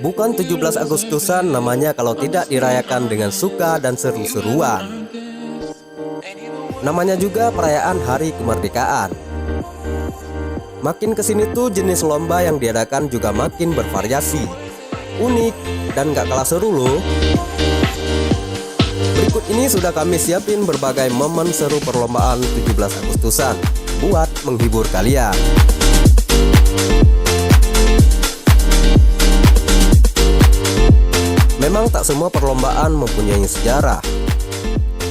Bukan 17 Agustusan namanya kalau tidak dirayakan dengan suka dan seru-seruan. Namanya juga perayaan Hari Kemerdekaan. Makin kesini tuh jenis lomba yang diadakan juga makin bervariasi, unik, dan gak kalah seru loh. Berikut ini sudah kami siapin berbagai momen seru perlombaan 17 Agustusan buat menghibur kalian. Memang tak semua perlombaan mempunyai sejarah.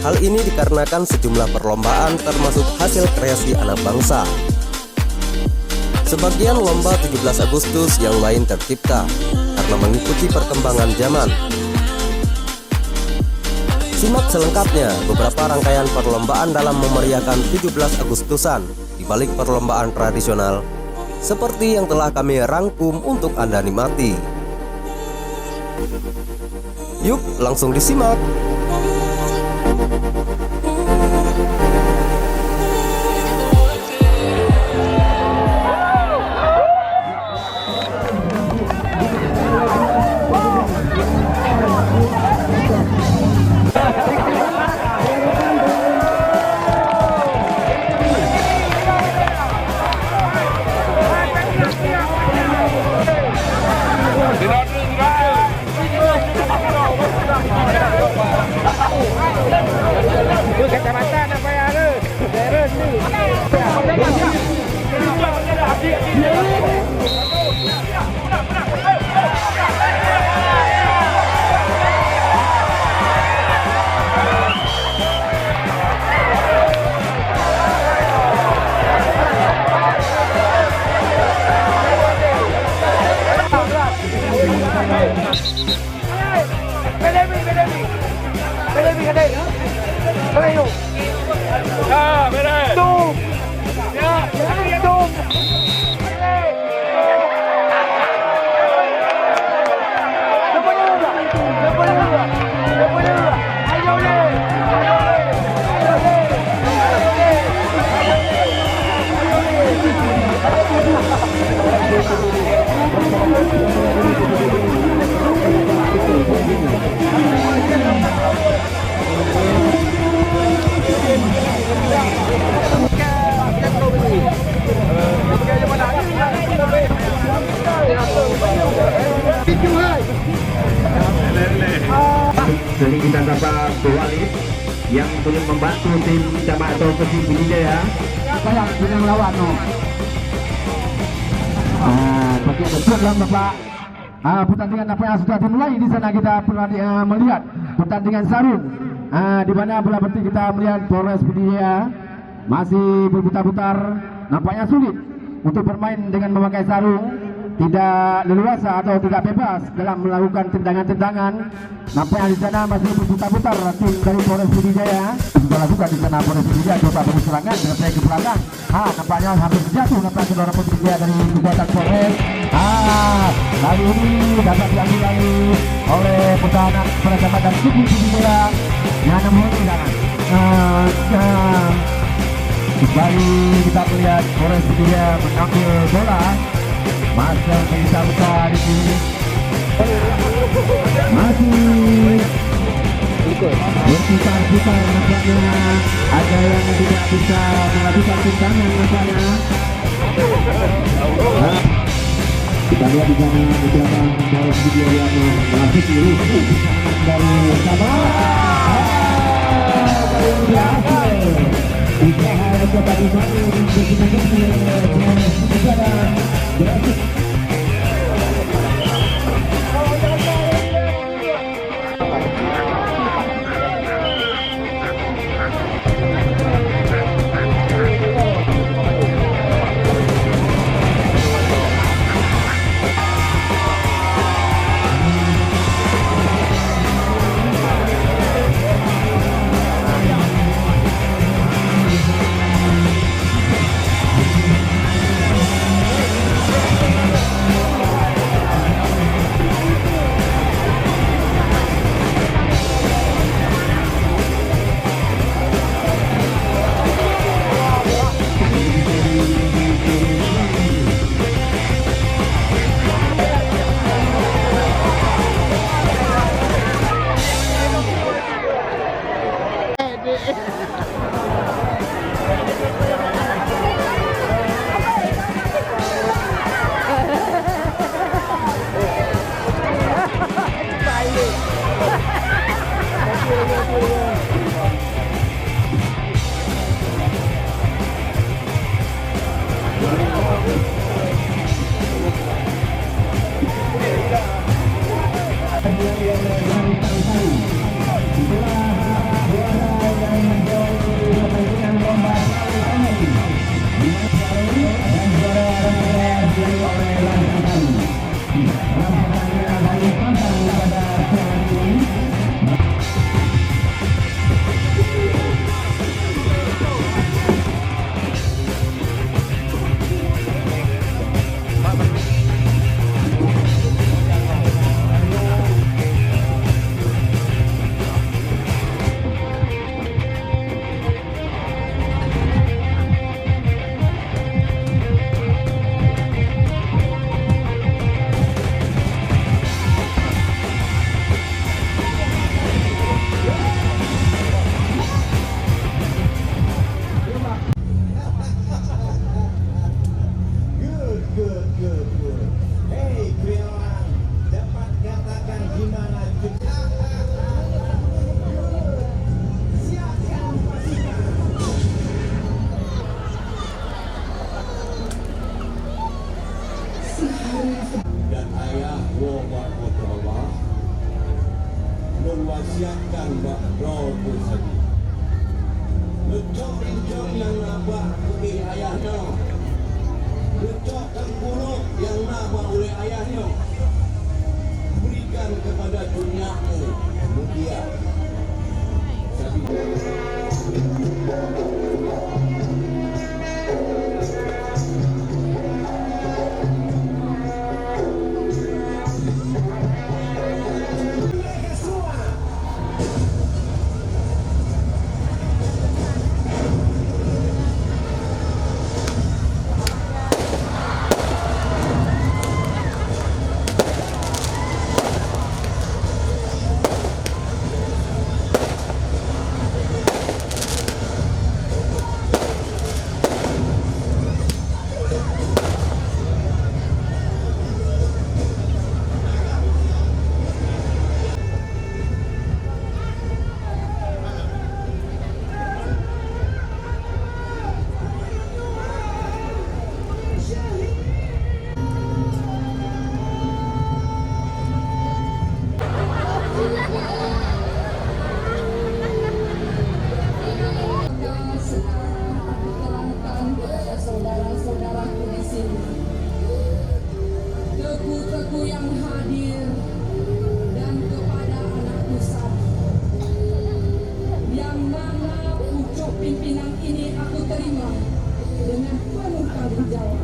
Hal ini dikarenakan sejumlah perlombaan termasuk hasil kreasi anak bangsa. Sebagian lomba 17 Agustus yang lain tercipta karena mengikuti perkembangan zaman. Simak selengkapnya beberapa rangkaian perlombaan dalam memeriahkan 17 Agustusan di balik perlombaan tradisional seperti yang telah kami rangkum untuk Anda nikmati. Yuk, langsung disimak. Kecamatan apa ya lu? Beres nih. Jadi kita dapat Walid yang boleh membantu tim Jamaah atau Persib Budidaya. Kayak dengan lawan no. Pakai betul lah Bapak. Pertandingan apa yang sudah dimulai di sana kita melihat pertandingan sarung. Di mana bola berarti kita melihat Polres Budidaya masih berputar-putar, nampaknya sulit untuk bermain dengan memakai sarung, tidak leluasa atau tidak bebas dalam melakukan tendangan-tendangan. Nampaknya di sana masih berputar-putar tim dari Polres Budidaya. Sudah lakukan di sana Polres Budidaya coba berserangan dengan saya ke belakang. Nampaknya hampir jatuh nampaknya saudara Budidaya dari kekuatan Polres. Kali ini dapat diambil lagi oleh pertahanan bersama dan suku Budidaya. Yang namun jangan. Kembali kita melihat Polres Budidaya mengambil bola. Masih bisa di sini. Masih berputar-putar nampaknya. Ada yang tidak bisa melakukan tendangan nampaknya. Kita lihat di sana beberapa Polres Budidaya yang masuk diri dari Sabah. Usaha yang kota dibangun berhasil. dan ayah wabak Allah mewasiatkan bak roh bersedi lecok-lecok yang nabak oleh ayahnya, lecok dan buruk yang nabak oleh ayahnya berikan kepada duniamu kemudian saudara-saudaraku di sini, teku-teku yang hadir, dan kepada anakku Sari, yang mana pucuk pimpinan ini aku terima dengan penuh tanggung jawab.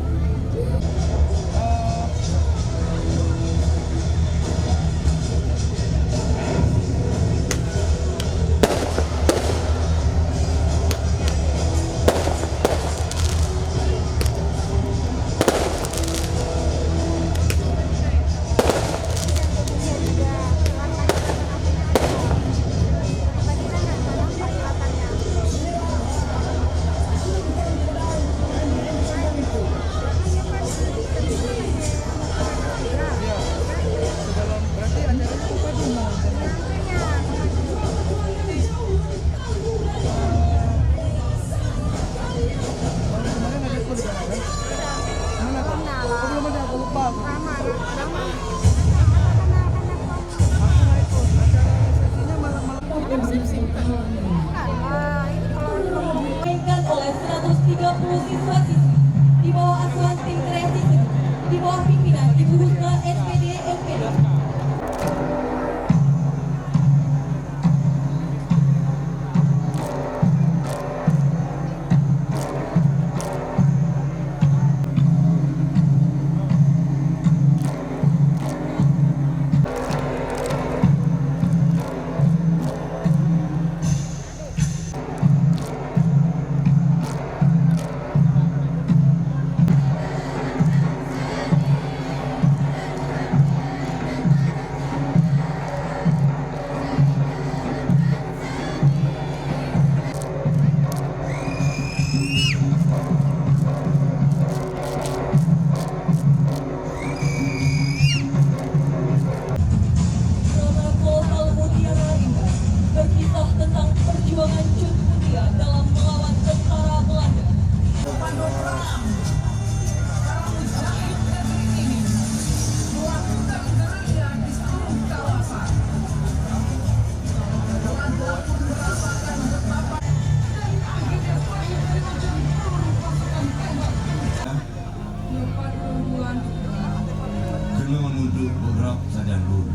untuk bergerak saja dulu.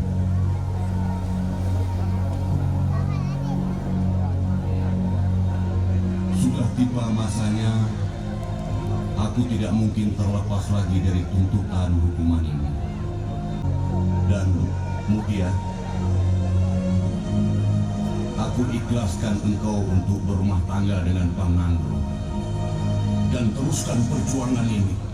Sudah tiba masanya, aku tidak mungkin terlepas lagi dari tuntutan hukuman ini. Dan Mutia, aku ikhlaskan engkau untuk berumah tangga dengan Bang Nangro dan teruskan perjuangan ini.